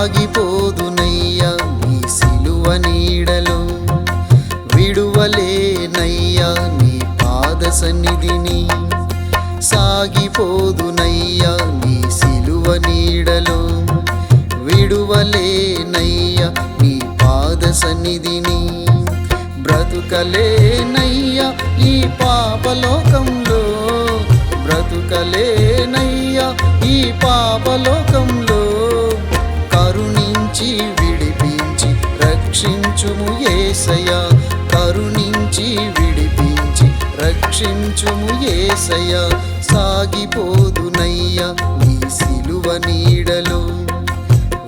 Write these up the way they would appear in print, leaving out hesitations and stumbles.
సాగిపోదునయ్యా నీ సిలువ నీడలో, విడువలేనయ్యా నీ పాద సన్నిధిని. సాగిపోదునయ్యా నీ సిలువ నీడలో, విడువలేనయ్యా నీ పాద సన్నిధిని. బ్రతుకలేనయ్యా ఈ పాపలోకంలో, బ్రతుకలేనయ్యా ఈ పాపలోకంలో. కరుణించి విడిపించి రక్షించుము యేసయ్యా, కరుణించి విడిపించి రక్షించుము యేసయ్యా. సాగిపోదునయ్యా నీ సిలువ నీడలో,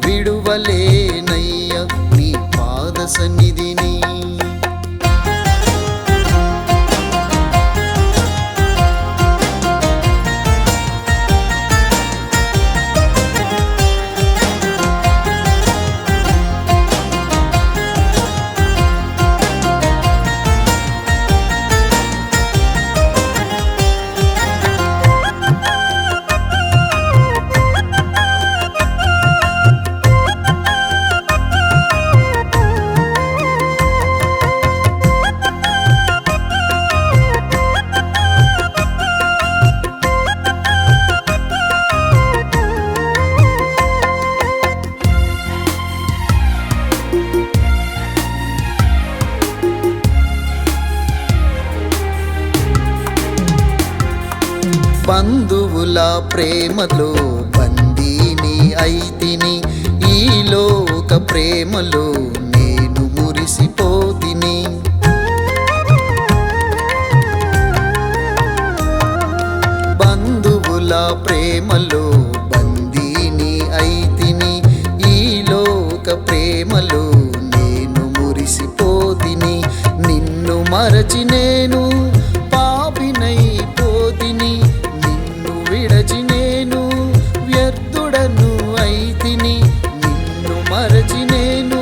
విడువలేనయ్యా నీ పాద సన్నిధిని. బంధువుల ప్రేమలో బందీని అయితిని, ఈ లోక ప్రేమలో నేను మురిసిపోతిని. బంధువుల ప్రేమలో బందీని అయితిని, ఈ లోక ప్రేమలో నేను మురిసిపోతిని. నిన్ను మరచి నేను పాపినైపోతిని, నిన్ను విడచి నేను వ్యర్థుడను అయితిని. నిన్ను మరచి నేను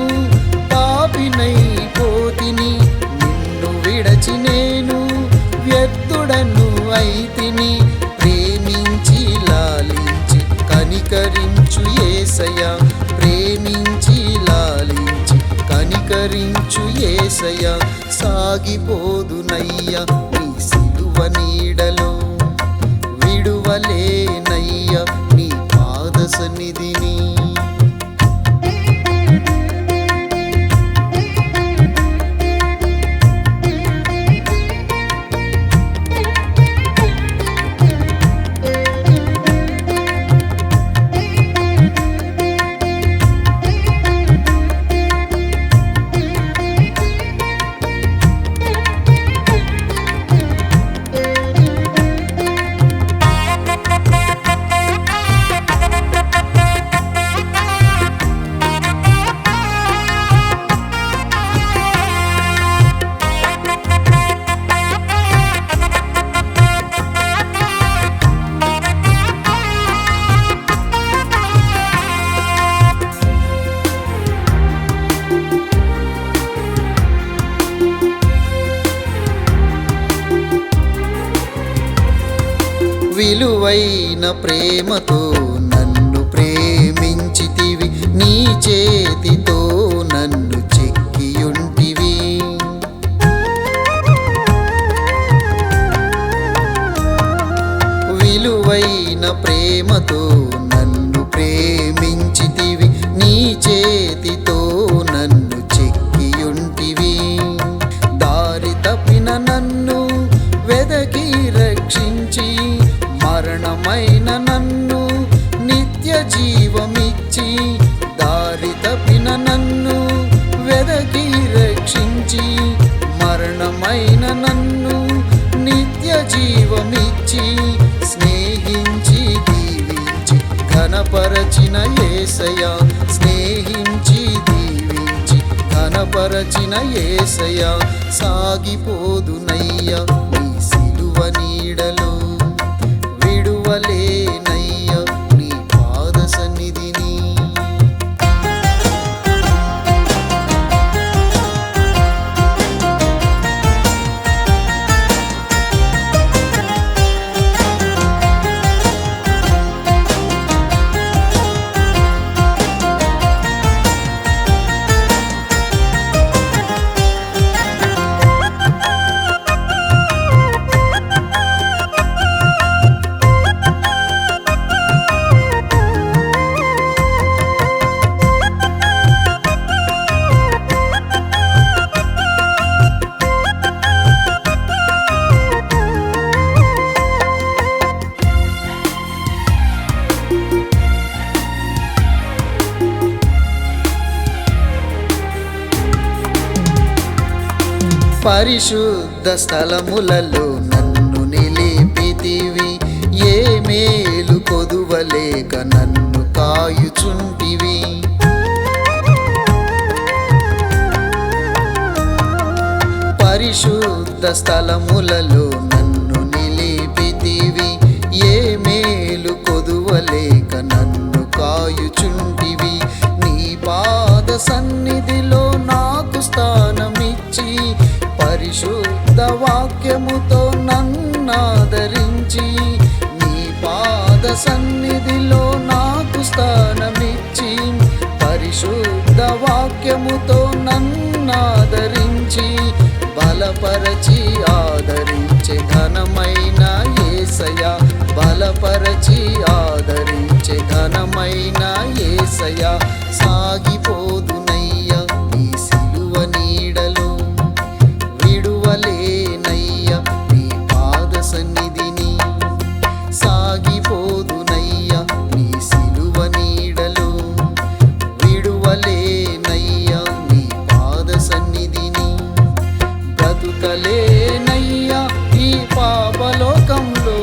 పాపినైపోతిని, నిన్ను విడచి నేను వ్యర్థుడను అయితిని. ప్రేమించి లాలించి కనికరించు యేసయ్యా, ప్రేమించి లాలించి కనికరించు యేసయ్యా. సాగిపోదునయ్యా నీ సిలువ నీడలో, విడువలేనయ్యా నీ పాద సన్నిధిని. విలువైన ప్రేమతో నన్ను ప్రేమించితివి, నీ చేతితో నన్ను చెక్కియుంటివి. విలువైన ప్రేమతో నన్ను ప్రేమించితివి, నీ చేతితో నన్ను చెక్కియుంటివి. దారి తప్పిన నన్ను వెదకి రక్షించి, మరణమైన నన్ను నిత్య జీవమిచ్చి. దారి తప్పిన నన్ను వెదకి రక్షించి, మరణమైన నన్ను నిత్య జీవమిచ్చి. స్నేహించి దీవించి ఘనపరచిన యేసయ్యా, స్నేహించి దీవించి ఘనపరచిన యేసయ్యా. సాగిపోదునయ్యా నీ సిలువ నీడలో, విడువలేనయ్యా నీ పాద సన్నిధిని. పరిశుద్ధ స్థలములలో నన్ను నిలిపితివి, ఏ మేలు కొదువలేక నన్ను కాయుచుంటివి. పరిశుద్ధ స్థలములలో నన్ను నిలిపితివి, ఏ మేలు కొదువలేక నన్ను కాయుచుంటివి. నీ పాద సన్నిధిలో నాకు స్థానమిచ్చి, పరిశుద్ధ వాక్యముతో నన్నాదరించి. నీ పాద సన్నిధిలో నాకు స్థానమిచ్చి, పరిశుద్ధ వాక్యముతో నన్నాదరించి. బలపరచి ఆదరించే ఘనమైన యేసయ్యా, బలపరచి ఆదరించే ఘనమైన యేసయ్యా. సాగిపోదునయ్యా నీ సిలువ నీడలో, విడువలేనయ్యా నీ పాద సన్నిధిని. సాగిపోదునయ్యా నీ సిలువ నీడలో, విడువలేనయ్యా నీ పాద సన్నిధిని. బ్రతుకలేనయ్యా ఈ పాపలోకంలో,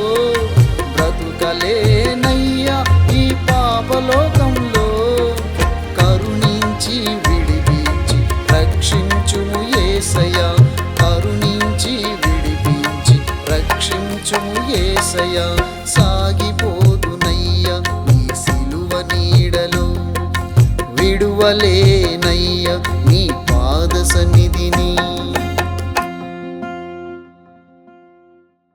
బ్రతుకలేనయ్యా ఈ పాపలోకంలో. కరుణించి విడిపించి రక్షించుము యేసయ్యా, కరుణించి విడిపించి రక్షించుము యేసయ్యా. సాగిపోదునయ్యా నీ సిలువ నీడలో, విడువలేనయ్యా నీ పాద సన్నిధిని.